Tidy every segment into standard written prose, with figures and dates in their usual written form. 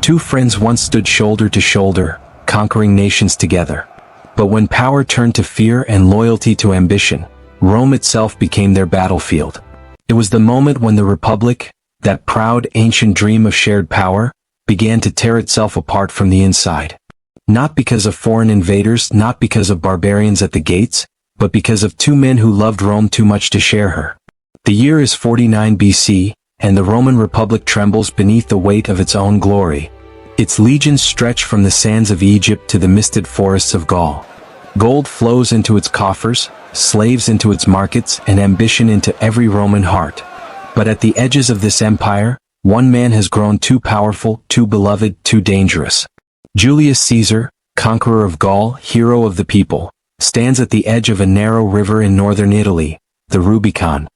Two friends once stood shoulder to shoulder, conquering nations together. But when power turned to fear and loyalty to ambition, Rome itself became their battlefield. It was the moment when the Republic, that proud ancient dream of shared power, began to tear itself apart from the inside. Not because of foreign invaders, not because of barbarians at the gates, but because of two men who loved Rome too much to share her. The year is 49 BC, and the Roman Republic trembles beneath the weight of its own glory. Its legions stretch from the sands of Egypt to the misted forests of Gaul. Gold flows into its coffers, slaves into its markets, and ambition into every Roman heart. But at the edges of this empire, one man has grown too powerful, too beloved, too dangerous. Julius Caesar, conqueror of Gaul, hero of the people, stands at the edge of a narrow river in northern Italy, the Rubicon.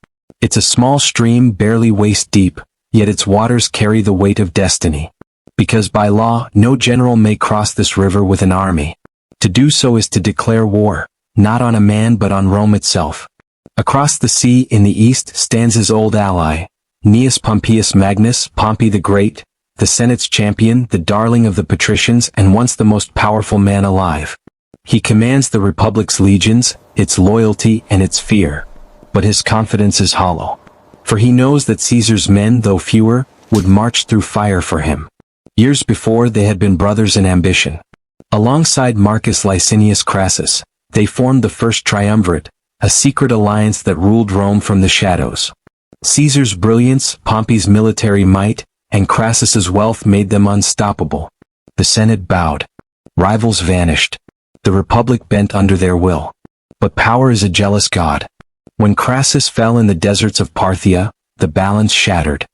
It's a small stream barely waist deep, yet its waters carry the weight of destiny. Because by law, no general may cross this river with an army. To do so is to declare war, not on a man but on Rome itself. Across the sea in the east stands his old ally, Gnaeus Pompeius Magnus, Pompey the Great, the Senate's champion, the darling of the patricians, and once the most powerful man alive. He commands the Republic's legions, its loyalty and its fear. But his confidence is hollow. For he knows that Caesar's men, though fewer, would march through fire for him. Years before, they had been brothers in ambition. Alongside Marcus Licinius Crassus, they formed the First Triumvirate, a secret alliance that ruled Rome from the shadows. Caesar's brilliance, Pompey's military might, and Crassus's wealth made them unstoppable. The Senate bowed. Rivals vanished. The Republic bent under their will. But power is a jealous god. When Crassus fell in the deserts of Parthia, the balance shattered.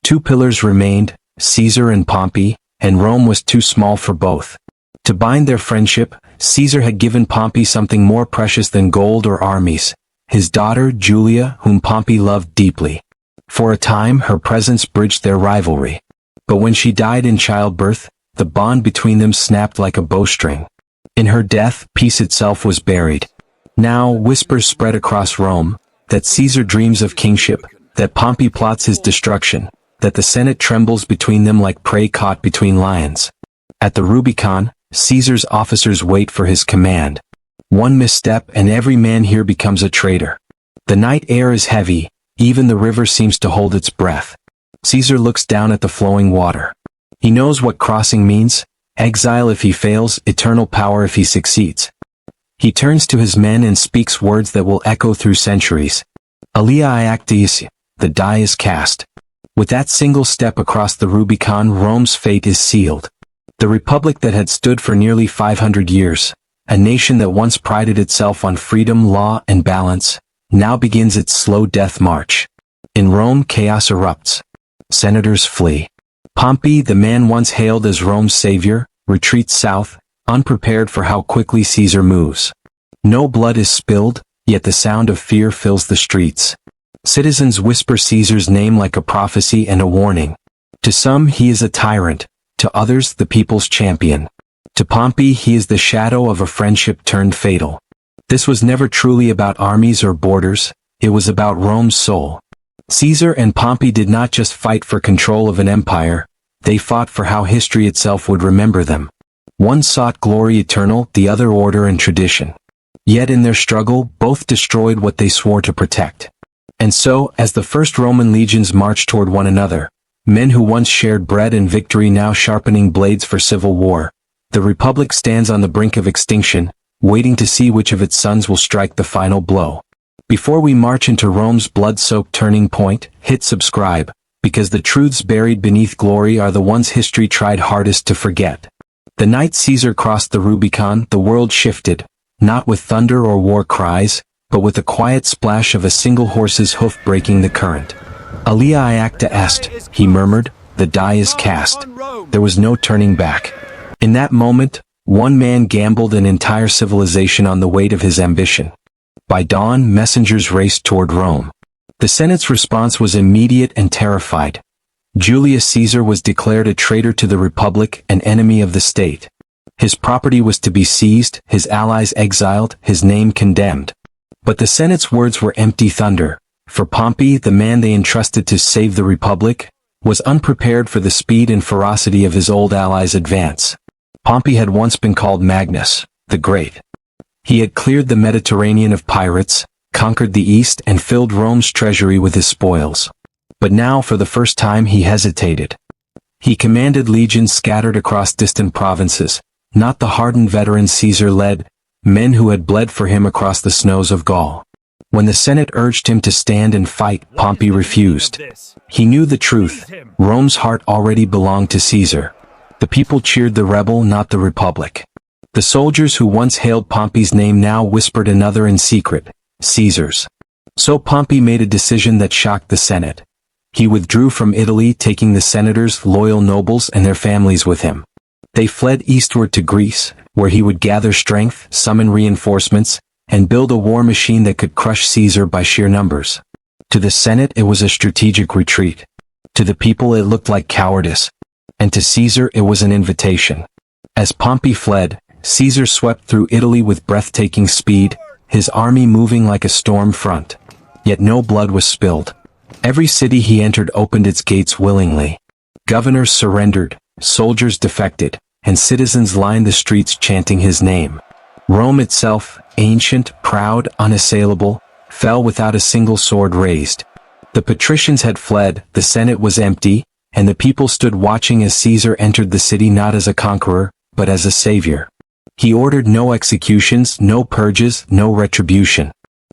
Two pillars remained, Caesar and Pompey, and Rome was too small for both. To bind their friendship, Caesar had given Pompey something more precious than gold or armies, his daughter Julia, whom Pompey loved deeply. For a time, her presence bridged their rivalry. But when she died in childbirth, the bond between them snapped like a bowstring. In her death, peace itself was buried. Now, whispers spread across Rome, that Caesar dreams of kingship, that Pompey plots his destruction, that the Senate trembles between them like prey caught between lions. At the Rubicon, Caesar's officers wait for his command. One misstep and every man here becomes a traitor. The night air is heavy, even the river seems to hold its breath. Caesar looks down at the flowing water. He knows what crossing means: exile if he fails, eternal power if he succeeds. He turns to his men and speaks words that will echo through centuries. Alia iactis, the die is cast. With that single step across the Rubicon, Rome's fate is sealed. The Republic that had stood for nearly 500 years, a nation that once prided itself on freedom, law, and balance, now begins its slow death march. In Rome, chaos erupts. Senators flee. Pompey, the man once hailed as Rome's savior, retreats south, unprepared for how quickly Caesar moves. No blood is spilled, yet the sound of fear fills the streets. Citizens whisper Caesar's name like a prophecy and a warning. To some, he is a tyrant. To others, the people's champion. To Pompey, he is the shadow of a friendship turned fatal. This was never truly about armies or borders, it was about Rome's soul. Caesar and Pompey did not just fight for control of an empire, they fought for how history itself would remember them. One sought glory eternal, the other order and tradition. Yet in their struggle, both destroyed what they swore to protect. And so, as the first Roman legions marched toward one another, men who once shared bread and victory now sharpening blades for civil war, the Republic stands on the brink of extinction, waiting to see which of its sons will strike the final blow. Before we march into Rome's blood-soaked turning point, hit subscribe, because the truths buried beneath glory are the ones history tried hardest to forget. The night Caesar crossed the Rubicon, the world shifted, not with thunder or war cries, but with the quiet splash of a single horse's hoof breaking the current. Alia iacta est, he murmured, the die is cast. There was no turning back. In that moment, one man gambled an entire civilization on the weight of his ambition. By dawn, messengers raced toward Rome. The Senate's response was immediate and terrified. Julius Caesar was declared a traitor to the Republic, an enemy of the state. His property was to be seized, his allies exiled, his name condemned. But the Senate's words were empty thunder. For Pompey, the man they entrusted to save the Republic, was unprepared for the speed and ferocity of his old allies' advance. Pompey had once been called Magnus, the Great. He had cleared the Mediterranean of pirates, conquered the East and filled Rome's treasury with his spoils. But now for the first time he hesitated. He commanded legions scattered across distant provinces, not the hardened veterans Caesar led, men who had bled for him across the snows of Gaul. When the Senate urged him to stand and fight, Pompey refused. He knew the truth. Rome's heart already belonged to Caesar. The people cheered the rebel, not the republic. The soldiers who once hailed Pompey's name now whispered another in secret, Caesar's. So Pompey made a decision that shocked the Senate. He withdrew from Italy, taking the senators, loyal nobles, and their families with him. They fled eastward to Greece, where he would gather strength, summon reinforcements, and build a war machine that could crush Caesar by sheer numbers. To the Senate it was a strategic retreat. To the people it looked like cowardice. And to Caesar it was an invitation. As Pompey fled, Caesar swept through Italy with breathtaking speed, his army moving like a storm front. Yet no blood was spilled. Every city he entered opened its gates willingly. Governors surrendered, soldiers defected, and citizens lined the streets chanting his name. Rome itself, ancient, proud, unassailable, fell without a single sword raised. The patricians had fled, the Senate was empty, and the people stood watching as Caesar entered the city not as a conqueror, but as a savior. He ordered no executions, no purges, no retribution.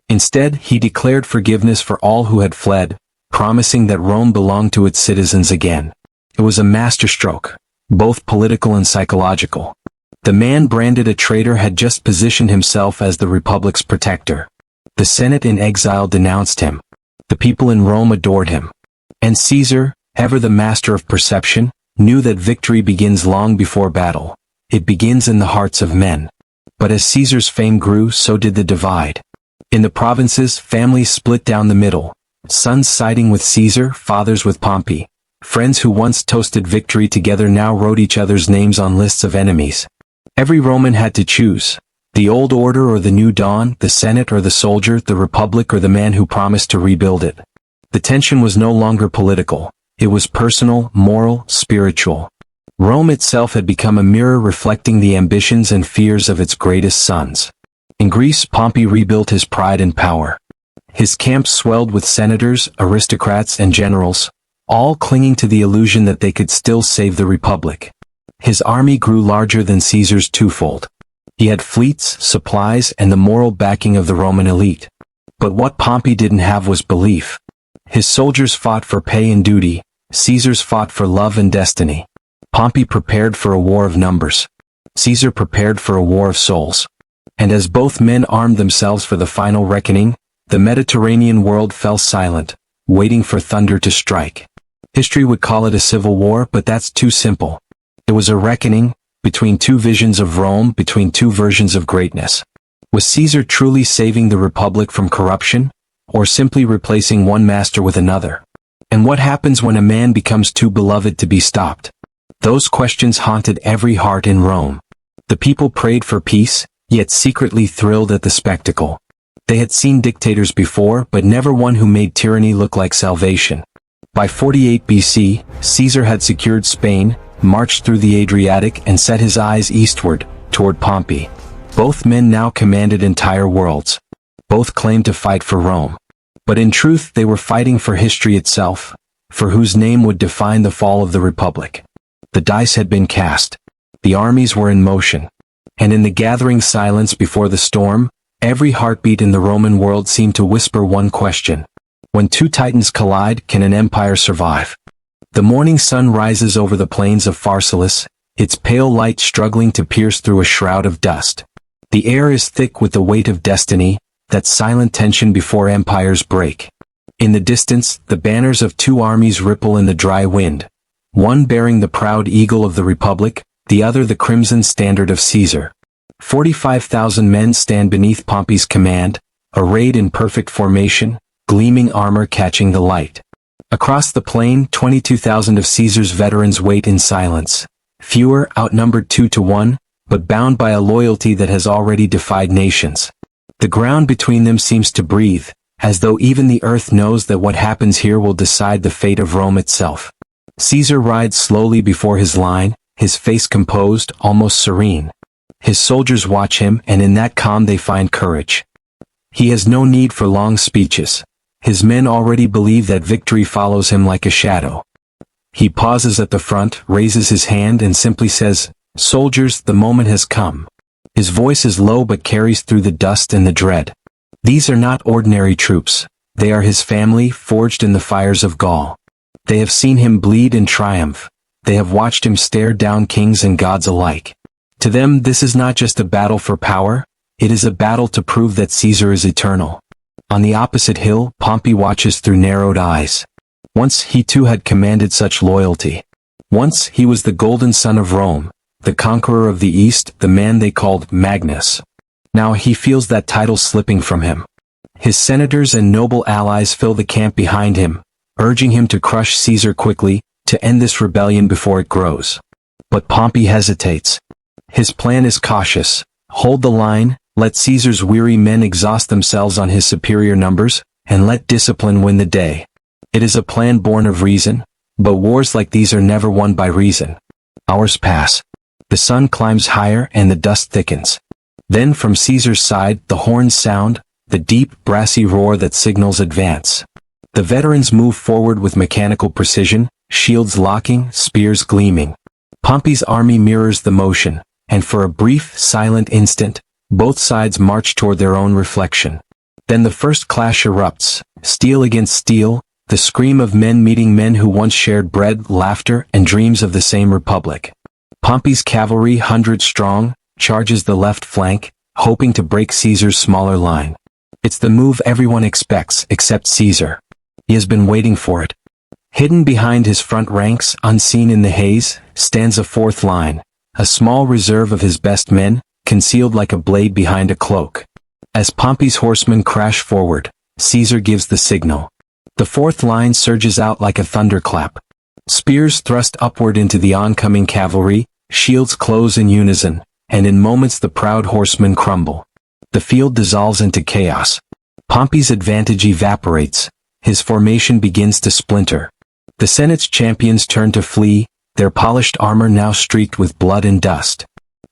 Instead, he declared forgiveness for all who had fled, promising that Rome belonged to its citizens again. It was a masterstroke, both political and psychological. The man branded a traitor had just positioned himself as the Republic's protector. The Senate in exile denounced him. The people in Rome adored him. And Caesar, ever the master of perception, knew that victory begins long before battle. It begins in the hearts of men. But as Caesar's fame grew, so did the divide. In the provinces, families split down the middle. Sons siding with Caesar, fathers with Pompey. Friends who once toasted victory together now wrote each other's names on lists of enemies. Every Roman had to choose. The old order or the new dawn, the Senate or the soldier, the republic or the man who promised to rebuild it. The tension was no longer political. It was personal, moral, spiritual. Rome itself had become a mirror reflecting the ambitions and fears of its greatest sons. In Greece, Pompey rebuilt his pride and power. His camps swelled with senators, aristocrats, and generals, all clinging to the illusion that they could still save the republic. His army grew larger than Caesar's twofold. He had fleets, supplies, and the moral backing of the Roman elite. But what Pompey didn't have was belief. His soldiers fought for pay and duty, Caesar's fought for love and destiny. Pompey prepared for a war of numbers. Caesar prepared for a war of souls. And as both men armed themselves for the final reckoning, the Mediterranean world fell silent, waiting for thunder to strike. History would call it a civil war, but that's too simple. It was a reckoning, between two visions of Rome, between two versions of greatness. Was Caesar truly saving the Republic from corruption, or simply replacing one master with another? And what happens when a man becomes too beloved to be stopped? Those questions haunted every heart in Rome. The people prayed for peace, yet secretly thrilled at the spectacle. They had seen dictators before, but never one who made tyranny look like salvation. By 48 BC, Caesar had secured Spain, marched through the Adriatic and set his eyes eastward, toward Pompey. Both men now commanded entire worlds. Both claimed to fight for Rome. But in truth they were fighting for history itself, for whose name would define the fall of the Republic. The dice had been cast. The armies were in motion. And in the gathering silence before the storm, every heartbeat in the Roman world seemed to whisper one question. When two titans collide, can an empire survive? The morning sun rises over the plains of Pharsalus, its pale light struggling to pierce through a shroud of dust. The air is thick with the weight of destiny, that silent tension before empires break. In the distance, the banners of two armies ripple in the dry wind, one bearing the proud eagle of the Republic, the other the crimson standard of Caesar. 45,000 men stand beneath Pompey's command, arrayed in perfect formation, gleaming armor catching the light. Across the plain, 22,000 of Caesar's veterans wait in silence. Fewer, outnumbered 2 to 1, but bound by a loyalty that has already defied nations. The ground between them seems to breathe, as though even the earth knows that what happens here will decide the fate of Rome itself. Caesar rides slowly before his line, his face composed, almost serene. His soldiers watch him, and in that calm they find courage. He has no need for long speeches. His men already believe that victory follows him like a shadow. He pauses at the front, raises his hand and simply says, "Soldiers, the moment has come." His voice is low but carries through the dust and the dread. These are not ordinary troops. They are his family, forged in the fires of Gaul. They have seen him bleed in triumph. They have watched him stare down kings and gods alike. To them, this is not just a battle for power, it is a battle to prove that Caesar is eternal. On the opposite hill, Pompey watches through narrowed eyes. Once he too had commanded such loyalty. Once he was the golden son of Rome, the conqueror of the East, the man they called Magnus. Now he feels that title slipping from him. His senators and noble allies fill the camp behind him, urging him to crush Caesar quickly, to end this rebellion before it grows. But Pompey hesitates. His plan is cautious. Hold the line, let Caesar's weary men exhaust themselves on his superior numbers, and let discipline win the day. It is a plan born of reason, but wars like these are never won by reason. Hours pass. The sun climbs higher and the dust thickens. Then from Caesar's side the horns sound, the deep, brassy roar that signals advance. The veterans move forward with mechanical precision, shields locking, spears gleaming. Pompey's army mirrors the motion, and for a brief, silent instant, both sides march toward their own reflection. Then the first clash erupts, steel against steel, the scream of men meeting men who once shared bread, laughter, and dreams of the same republic. Pompey's cavalry, 100 strong, charges the left flank, hoping to break Caesar's smaller line. It's the move everyone expects, except Caesar. He has been waiting for it. Hidden behind his front ranks, unseen in the haze, stands a fourth line, a small reserve of his best men, concealed like a blade behind a cloak. As Pompey's horsemen crash forward, Caesar gives the signal. The fourth line surges out like a thunderclap. Spears thrust upward into the oncoming cavalry, shields close in unison, and in moments the proud horsemen crumble. The field dissolves into chaos. Pompey's advantage evaporates. His formation begins to splinter. The Senate's champions turn to flee, their polished armor now streaked with blood and dust.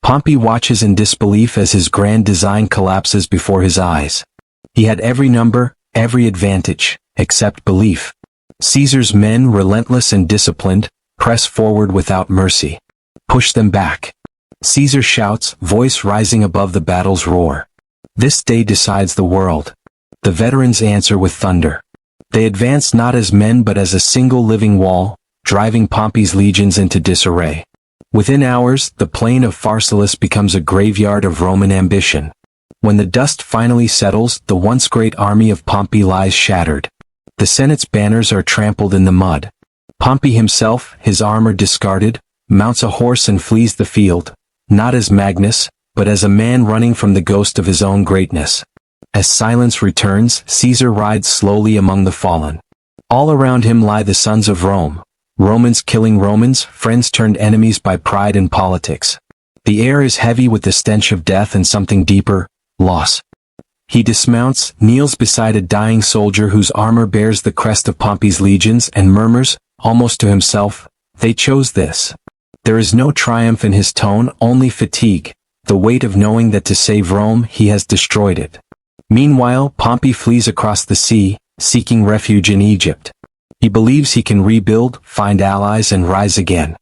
Pompey watches in disbelief as his grand design collapses before his eyes. He had every number, every advantage, except belief. Caesar's men, relentless and disciplined, press forward without mercy. Push them back. Caesar shouts, voice rising above the battle's roar. This day decides the world. The veterans answer with thunder. They advance not as men but as a single living wall, driving Pompey's legions into disarray. Within hours, the plain of Pharsalus becomes a graveyard of Roman ambition. When the dust finally settles, the once great army of Pompey lies shattered. The Senate's banners are trampled in the mud. Pompey himself, his armor discarded, mounts a horse and flees the field, not as Magnus, but as a man running from the ghost of his own greatness. As silence returns, Caesar rides slowly among the fallen. All around him lie the sons of Rome. Romans killing Romans, friends turned enemies by pride and politics. The air is heavy with the stench of death and something deeper, loss. He dismounts, kneels beside a dying soldier whose armor bears the crest of Pompey's legions and murmurs, almost to himself, "They chose this." There is no triumph in his tone, only fatigue, the weight of knowing that to save Rome he has destroyed it. Meanwhile, Pompey flees across the sea, seeking refuge in Egypt. He believes he can rebuild, find allies and rise again.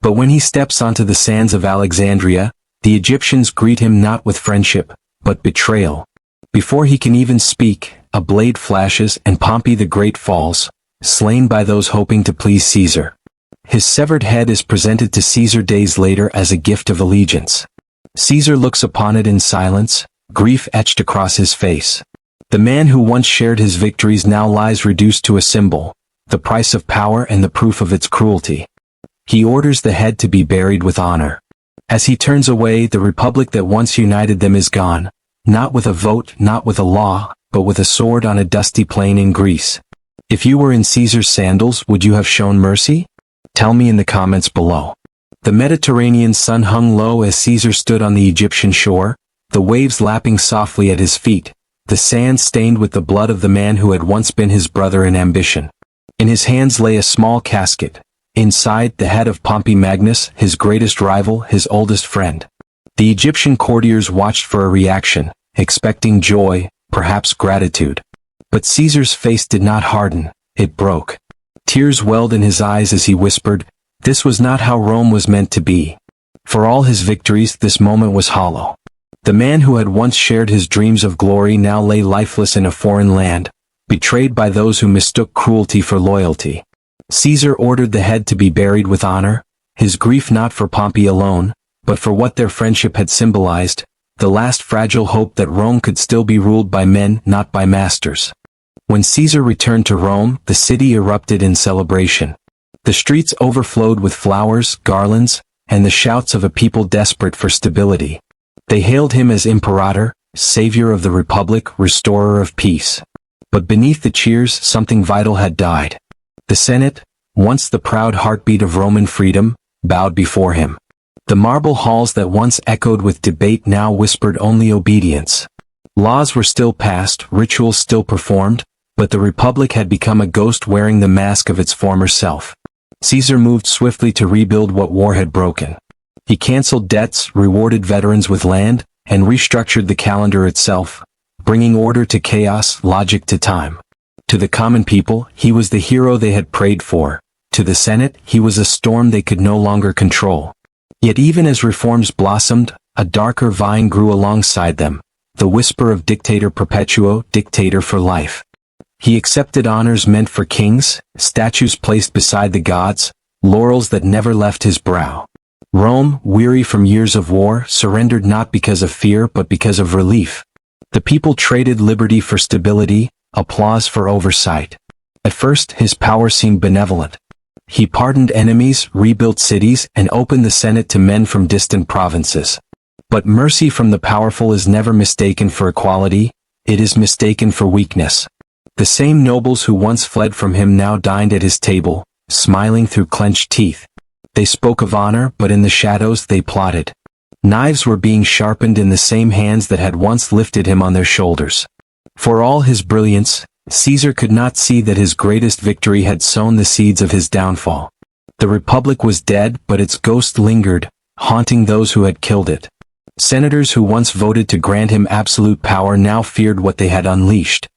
But when he steps onto the sands of Alexandria, the Egyptians greet him not with friendship, but betrayal. Before he can even speak, a blade flashes and Pompey the Great falls, slain by those hoping to please Caesar. His severed head is presented to Caesar days later as a gift of allegiance. Caesar looks upon it in silence, grief etched across his face. The man who once shared his victories now lies reduced to a symbol, the price of power and the proof of its cruelty. He orders the head to be buried with honor. As he turns away, the republic that once united them is gone, not with a vote, not with a law, but with a sword on a dusty plain in Greece. If you were in Caesar's sandals, would you have shown mercy? Tell me in the comments below. The Mediterranean sun hung low as Caesar stood on the Egyptian shore, the waves lapping softly at his feet, the sand stained with the blood of the man who had once been his brother in ambition. In his hands lay a small casket, Inside, the head of Pompey Magnus, his greatest rival, his oldest friend. The Egyptian courtiers watched for a reaction, expecting joy, perhaps gratitude. But Caesar's face did not harden, it broke. Tears welled in his eyes as he whispered, "This was not how Rome was meant to be." For all his victories, this moment was hollow. The man who had once shared his dreams of glory now lay lifeless in a foreign land, betrayed by those who mistook cruelty for loyalty. Caesar ordered the head to be buried with honor, his grief not for Pompey alone, but for what their friendship had symbolized, the last fragile hope that Rome could still be ruled by men, not by masters. When Caesar returned to Rome, the city erupted in celebration. The streets overflowed with flowers, garlands, and the shouts of a people desperate for stability. They hailed him as imperator, savior of the republic, restorer of peace. But beneath the cheers, something vital had died. The Senate, once the proud heartbeat of Roman freedom, bowed before him. The marble halls that once echoed with debate now whispered only obedience. Laws were still passed, rituals still performed, but the republic had become a ghost wearing the mask of its former self. Caesar moved swiftly to rebuild what war had broken. He canceled debts, rewarded veterans with land, and restructured the calendar itself, bringing order to chaos, logic to time. To the common people, he was the hero they had prayed for. To the Senate, he was a storm they could no longer control. Yet even as reforms blossomed, a darker vine grew alongside them, the whisper of dictator perpetuo, dictator for life. He accepted honors meant for kings, statues placed beside the gods, laurels that never left his brow. Rome, weary from years of war, surrendered not because of fear but because of relief. The people traded liberty for stability, applause for oversight. At first, his power seemed benevolent. He pardoned enemies, rebuilt cities, and opened the Senate to men from distant provinces. But mercy from the powerful is never mistaken for equality, it is mistaken for weakness. The same nobles who once fled from him now dined at his table, smiling through clenched teeth. They spoke of honor, but in the shadows they plotted. Knives were being sharpened in the same hands that had once lifted him on their shoulders. For all his brilliance, Caesar could not see that his greatest victory had sown the seeds of his downfall. The republic was dead, but its ghost lingered, haunting those who had killed it. Senators who once voted to grant him absolute power now feared what they had unleashed.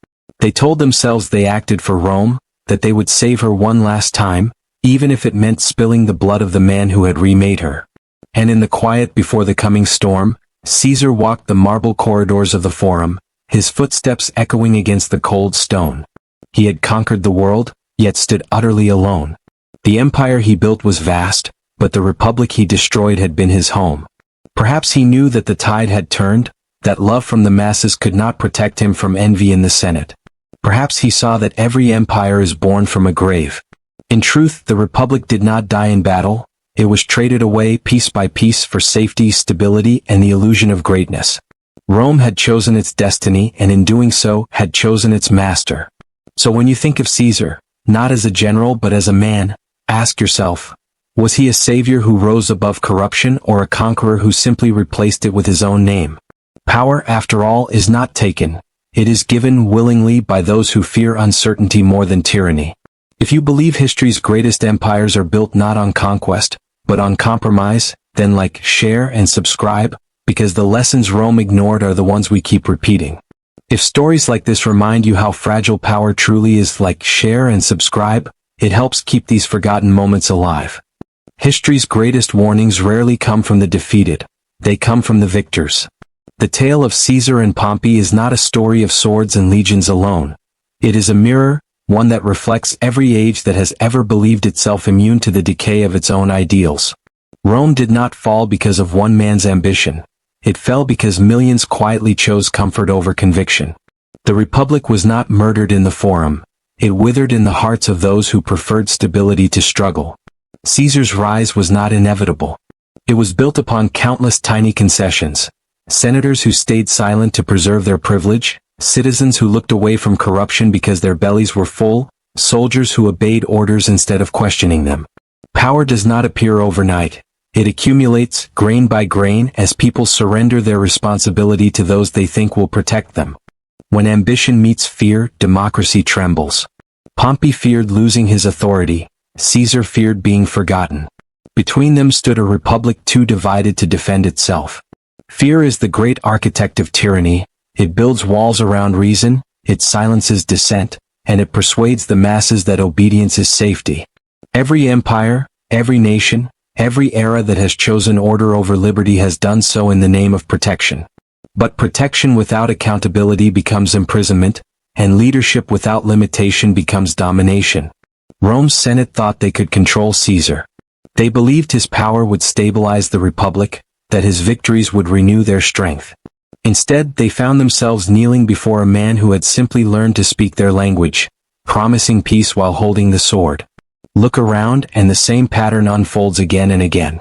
They told themselves they acted for Rome, that they would save her one last time, even if it meant spilling the blood of the man who had remade her. And in the quiet before the coming storm, Caesar walked the marble corridors of the Forum, his footsteps echoing against the cold stone. He had conquered the world, yet stood utterly alone. The empire he built was vast, but the republic he destroyed had been his home. Perhaps he knew that the tide had turned, that love from the masses could not protect him from envy in the Senate. Perhaps he saw that every empire is born from a grave. In truth, the republic did not die in battle, it was traded away piece by piece for safety, stability, and the illusion of greatness. Rome had chosen its destiny, and in doing so, had chosen its master. So when you think of Caesar, not as a general but as a man, ask yourself, was he a savior who rose above corruption or a conqueror who simply replaced it with his own name? Power, after all, is not taken. It is given willingly by those who fear uncertainty more than tyranny. If you believe history's greatest empires are built not on conquest, but on compromise, then like, share, and subscribe, because the lessons Rome ignored are the ones we keep repeating. If stories like this remind you how fragile power truly is, like, share and subscribe, it helps keep these forgotten moments alive. History's greatest warnings rarely come from the defeated, they come from the victors. The tale of Caesar and Pompey is not a story of swords and legions alone. It is a mirror, one that reflects every age that has ever believed itself immune to the decay of its own ideals. Rome did not fall because of one man's ambition. It fell because millions quietly chose comfort over conviction. The Republic was not murdered in the Forum. It withered in the hearts of those who preferred stability to struggle. Caesar's rise was not inevitable. It was built upon countless tiny concessions. Senators who stayed silent to preserve their privilege, citizens who looked away from corruption because their bellies were full, soldiers who obeyed orders instead of questioning them. Power does not appear overnight. It accumulates, grain by grain, as people surrender their responsibility to those they think will protect them. When ambition meets fear, democracy trembles. Pompey feared losing his authority. Caesar feared being forgotten. Between them stood a republic too divided to defend itself. Fear is the great architect of tyranny. It builds walls around reason, it silences dissent, and it persuades the masses that obedience is safety. Every empire, every nation, every era that has chosen order over liberty has done so in the name of protection. But protection without accountability becomes imprisonment, and leadership without limitation becomes domination. Rome's Senate thought they could control Caesar. They believed his power would stabilize the republic, that his victories would renew their strength. Instead, they found themselves kneeling before a man who had simply learned to speak their language, promising peace while holding the sword. Look around and the same pattern unfolds again and again.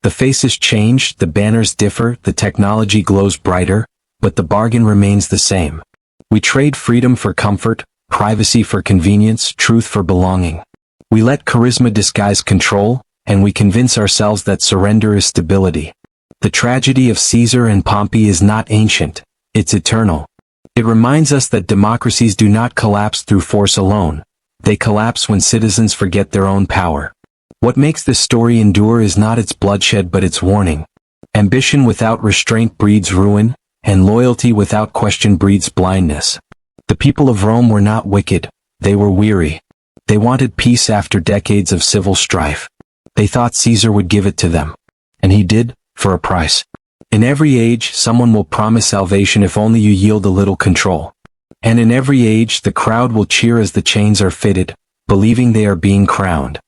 The faces change, the banners differ, the technology glows brighter, but the bargain remains the same. We trade freedom for comfort, privacy for convenience, truth for belonging. We let charisma disguise control, and we convince ourselves that surrender is stability. The tragedy of Caesar and Pompey is not ancient, it's eternal. It reminds us that democracies do not collapse through force alone. They collapse when citizens forget their own power. What makes this story endure is not its bloodshed but its warning. Ambition without restraint breeds ruin, and loyalty without question breeds blindness. The people of Rome were not wicked, they were weary. They wanted peace after decades of civil strife. They thought Caesar would give it to them. And he did, for a price. In every age, someone will promise salvation if only you yield a little control. And in every age, the crowd will cheer as the chains are fitted, believing they are being crowned.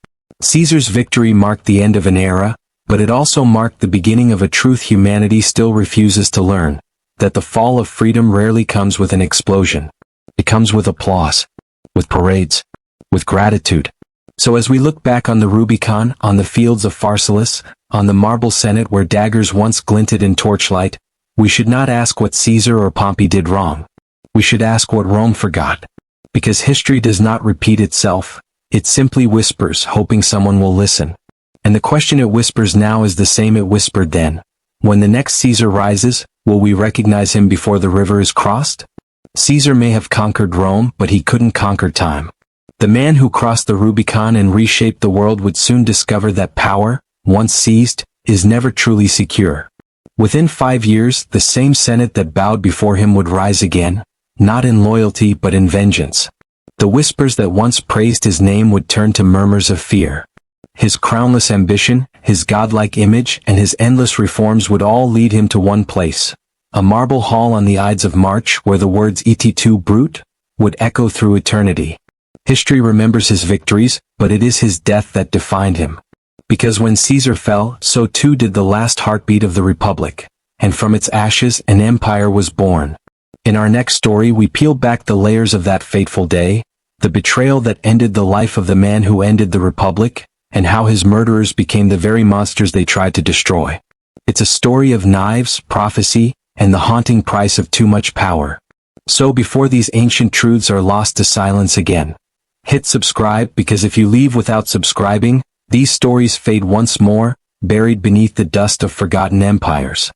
Caesar's victory marked the end of an era, but it also marked the beginning of a truth humanity still refuses to learn, that the fall of freedom rarely comes with an explosion. It comes with applause, with parades, with gratitude. So as we look back on the Rubicon, on the fields of Pharsalus, on the marble Senate where daggers once glinted in torchlight, we should not ask what Caesar or Pompey did wrong. We should ask what Rome forgot. Because history does not repeat itself, it simply whispers, hoping someone will listen. And the question it whispers now is the same it whispered then. When the next Caesar rises, will we recognize him before the river is crossed? Caesar may have conquered Rome, but he couldn't conquer time. The man who crossed the Rubicon and reshaped the world would soon discover that power, once seized, is never truly secure. Within 5 years, the same Senate that bowed before him would rise again, not in loyalty but in vengeance. The whispers that once praised his name would turn to murmurs of fear. His crownless ambition, his godlike image, and his endless reforms would all lead him to one place, a marble hall on the Ides of March where the words "Et tu, Brute" would echo through eternity. History remembers his victories, but it is his death that defined him. Because when Caesar fell, so too did the last heartbeat of the Republic, and from its ashes an empire was born. In our next story we peel back the layers of that fateful day, the betrayal that ended the life of the man who ended the Republic, and how his murderers became the very monsters they tried to destroy. It's a story of knives, prophecy, and the haunting price of too much power. So before these ancient truths are lost to silence again, hit subscribe, because if you leave without subscribing, these stories fade once more, buried beneath the dust of forgotten empires.